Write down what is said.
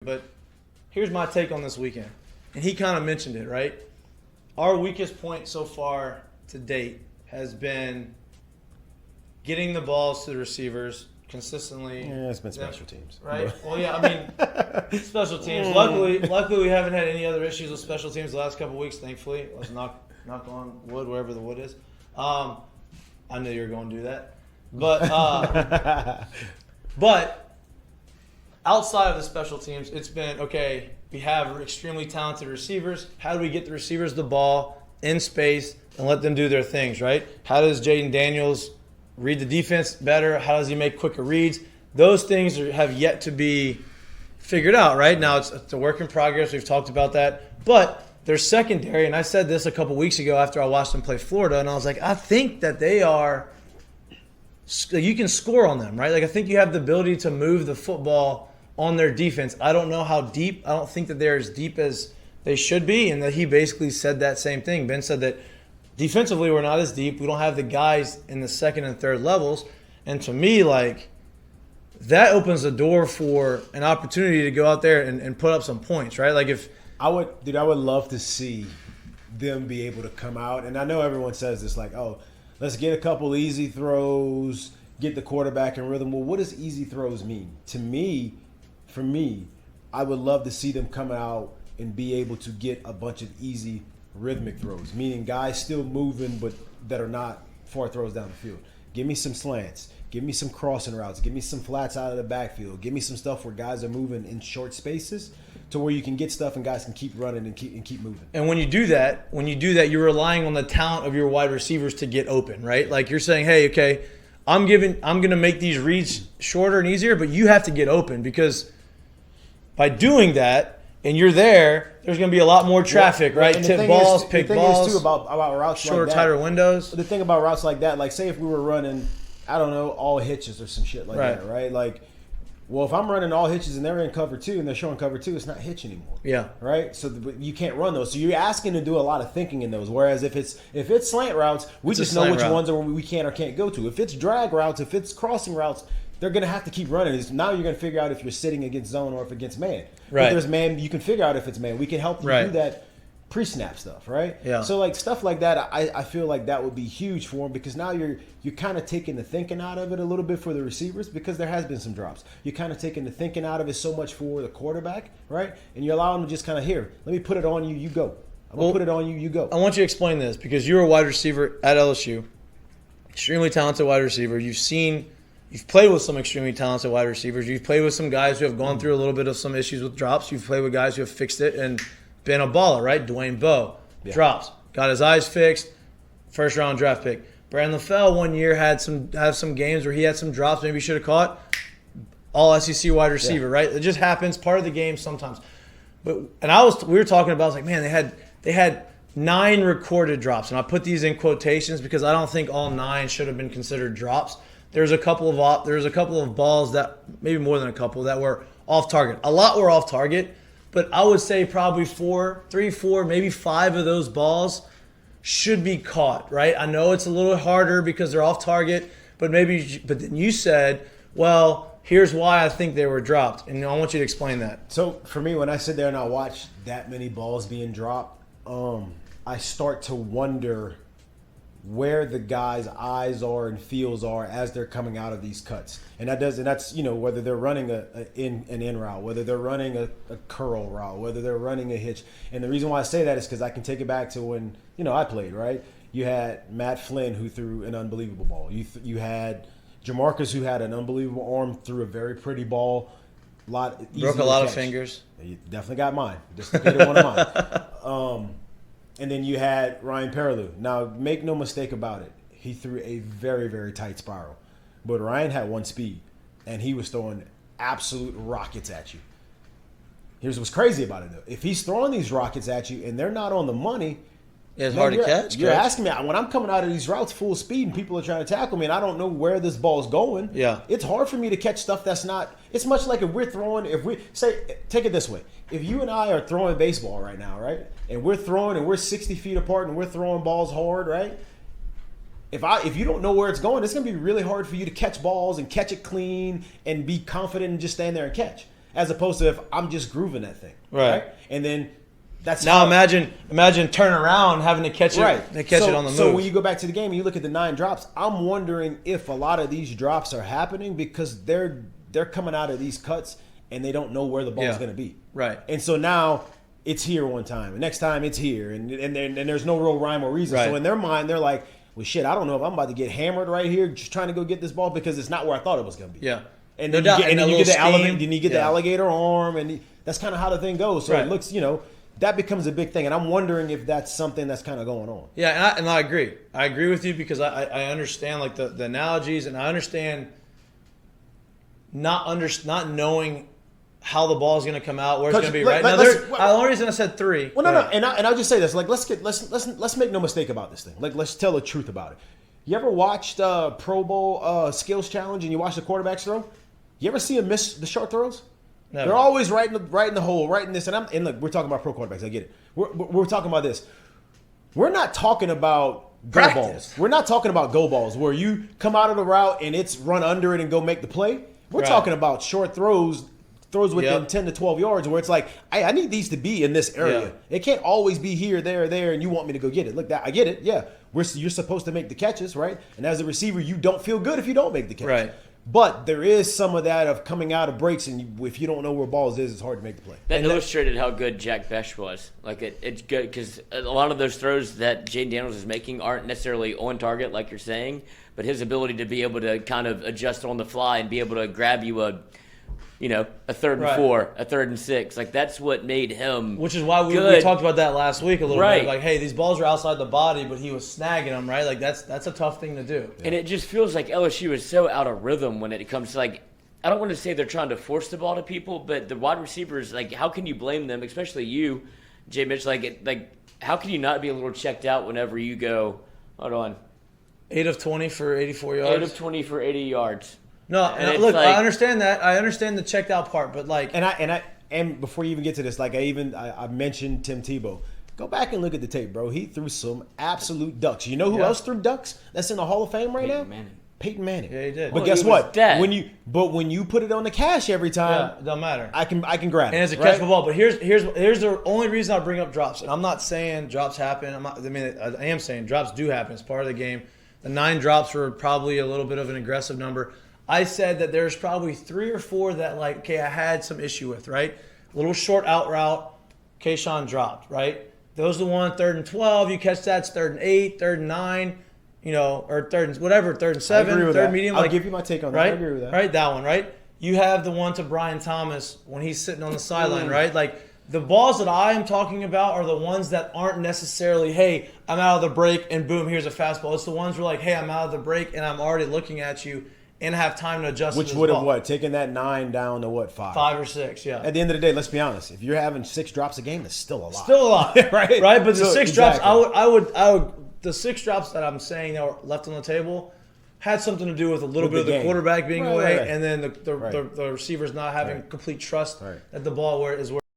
But here's my take on this weekend. And he kind of mentioned it, right? Our weakest point so far to date has been getting the balls to the receivers consistently. Yeah, it's been special teams. Right? Well, yeah, I mean, special teams. Luckily, we haven't had any other issues with special teams the last couple of weeks, thankfully. Let's knock on wood, wherever the wood is. I knew you were going to do that. But outside of the special teams, it's been, okay, we have extremely talented receivers. How do we get the receivers the ball in space and let them do their things, right? How does Jaden Daniels read the defense better? How does he make quicker reads? Those things have yet to be figured out, right? Now it's a work in progress. We've talked about that. But their secondary, and I said this a couple weeks ago after I watched them play Florida, and I was like, I think that they are – you can score on them, right? Like I think you have the ability to move the football on their defense. I don't know how deep. I don't think that they're as deep as they should be, and that he basically said that same thing. Ben said that defensively we're not as deep. We don't have the guys in the second and third levels. And to me, like, that opens the door for an opportunity to go out there and put up some points, right? Like if I would love to see them be able to come out. And I know everyone says this, like, oh, let's get a couple easy throws, get the quarterback in rhythm. Well, what does easy throws mean? For me, I would love to see them come out and be able to get a bunch of easy rhythmic throws, meaning guys still moving but that are not far throws down the field. Give me some slants. Give me some crossing routes. Give me some flats out of the backfield. Give me some stuff where guys are moving in short spaces to where you can get stuff and guys can keep running and keep moving. And when you do that, you're relying on the talent of your wide receivers to get open, right? Like you're saying, hey, okay, I'm going to make these reads shorter and easier, but you have to get open because by doing that, and you're there's going to be a lot more traffic, right? Tip balls, pick balls. The thing is, too, about routes shorter, like that, tighter windows. The thing about routes like that, like say if we were running, I don't know, all hitches or some shit like that, right? Like, well, if I'm running all hitches and they're in cover two and they're showing cover two, it's not hitch anymore. Yeah. Right? So you can't run those. So you're asking to do a lot of thinking in those. Whereas if it's slant routes, we just know which ones we can or can't go to. If it's drag routes, if it's crossing routes, they're going to have to keep running. Now you're going to figure out if you're sitting against zone or if against man. Right. If there's man, you can figure out if it's man. We can help you do that pre-snap stuff, right? Yeah. So like stuff like that, I feel like that would be huge for them because now you're kind of taking the thinking out of it a little bit for the receivers because there has been some drops. You're kind of taking the thinking out of it so much for the quarterback, right? And you allow them to just kind of here, let me put it on you, you go. I'm going to put it on you, you go. I want you to explain this because you're a wide receiver at LSU, extremely talented wide receiver. You've played with some extremely talented wide receivers. You've played with some guys who have gone through a little bit of some issues with drops. You've played with guys who have fixed it and been a baller, right? Dwayne Bowe, drops, got his eyes fixed, first-round draft pick. Brandon LaFell one year have some games where he had some drops maybe he should have caught. All SEC wide receiver, right? It just happens, part of the game sometimes. We were talking about, I was like, man, they had 9 recorded drops, and I put these in quotations because I don't think all 9 should have been considered drops. There's a couple of balls that, maybe more than a couple, that were off target. A lot were off target, but I would say probably 3, 4, maybe 5 of those balls should be caught, right? I know it's a little harder because they're off target, but then you said, well, here's why I think they were dropped, and I want you to explain that. So for me, when I sit there and I watch that many balls being dropped, I start to wonder where the guy's eyes are and feels are as they're coming out of these cuts. And that's whether they're running an in route, whether they're running a curl route, whether they're running a hitch. And the reason why I say that is because I can take it back to when I played, right? You had Matt Flynn who threw an unbelievable ball. You had Jamarcus who had an unbelievable arm, threw a very pretty ball. Broke a lot of fingers. You definitely got mine. Dislocated one of mine. And then you had Ryan Perrilloux. Now, make no mistake about it. He threw a very, very tight spiral. But Ryan had one speed, and he was throwing absolute rockets at you. Here's what's crazy about it, though. If he's throwing these rockets at you and they're not on the money, it's hard to catch. You're asking me, when I'm coming out of these routes full speed and people are trying to tackle me and I don't know where this ball's going, it's hard for me to catch stuff that's not – it's much like take it this way. If you and I are throwing baseball right now, right, and we're throwing and we're 60 feet apart and we're throwing balls hard, right, if you don't know where it's going, it's going to be really hard for you to catch balls and catch it clean and be confident and just stand there and catch. as opposed to if I'm just grooving that thing. Right. And then that's now imagine turn around having to catch it it on the move. So when you go back to the game and you look at the 9 drops, I'm wondering if a lot of these drops are happening because they're coming out of these cuts and they don't know where the ball's going to be. Right. And so now it's here one time, and next time it's here, and there's no real rhyme or reason. Right. So in their mind, they're like, well, shit, I don't know if I'm about to get hammered right here just trying to go get this ball because it's not where I thought it was going to be. Yeah. And then you get the alligator arm, and that's kind of how the thing goes. So it looks, that becomes a big thing. And I'm wondering if that's something that's kind of going on. Yeah, and I agree. I agree with you because I understand like the analogies, and I understand not knowing how the ball is going to come out, where it's going to be. Right now, the only reason I said 3. Well, no, and I'll just say this: like, let's make no mistake about this thing. Like, let's tell the truth about it. You ever watched Pro Bowl skills challenge and you watch the quarterbacks throw? You ever see him miss the short throws? Never. They're always right in the hole, right in this. And look, we're talking about pro quarterbacks. I get it. We're talking about this. We're not talking about go balls. We're not talking about go balls where you come out of the route and it's run under it and go make the play. We're talking about short throws within 10 to 12 yards where it's like, I need these to be in this area. Yeah. It can't always be here, there, and you want me to go get it. Look, I get it. Yeah, you're supposed to make the catches, right? And as a receiver, you don't feel good if you don't make the catches. Right. But there is some of that of coming out of breaks, and if you don't know where balls is, it's hard to make the play. That illustrated how good Jack Besh was. Like it's good because a lot of those throws that Jaden Daniels is making aren't necessarily on target, like you're saying, but his ability to be able to kind of adjust on the fly and be able to grab you a 3rd and 4, a 3rd and 6. Like that's what made him. Which is why we talked about that last week a little bit. Like, hey, these balls are outside the body, but he was snagging them, right? Like that's a tough thing to do. And it just feels like LSU is so out of rhythm when it comes to like. I don't want to say they're trying to force the ball to people, but the wide receivers, like, how can you blame them? Especially you, Jay Mitch. Like, how can you not be a little checked out whenever you go? Hold on. 8 of 20 for 84 yards. 8 of 20 for 80 yards. No, look, I understand that. I understand the checked out part, but like, and before you even get to this, like I mentioned Tim Tebow. Go back and look at the tape, bro. He threw some absolute ducks. You know who else threw ducks? That's in the Hall of Fame right now. Peyton Manning. Yeah, he did. But guess what? When you put it on the cash every time, it don't matter. I can grab it. And it's a catchable ball. But here's the only reason I bring up drops. And I'm not saying drops happen. I am saying drops do happen. It's part of the game. The 9 drops were probably a little bit of an aggressive number. I said that there's probably 3 or 4 that I had some issue with, right? A little short out route, Kayshawn dropped, right? Those are the one 3rd and 12. You catch that, it's 3rd and 8, 3rd and 9, or 3rd and 7, 3rd medium. I'll give you my take on that. Right? I agree with that. Right, that one, right? You have the one to Brian Thomas when he's sitting on the sideline, right? Like, the balls that I am talking about are the ones that aren't necessarily, hey, I'm out of the break and boom, here's a fastball. It's the ones where like, hey, I'm out of the break and I'm already looking at you and have time to adjust. Which would have taken that 9 down to 5? 5 or 6, yeah. At the end of the day, let's be honest. If you're having 6 drops a game, that's still a lot. Still a lot, right? Right, but the 6 drops, I would the 6 drops that I'm saying that were left on the table had something to do with a little bit of the quarterback being away, and then the receivers not having complete trust that the ball is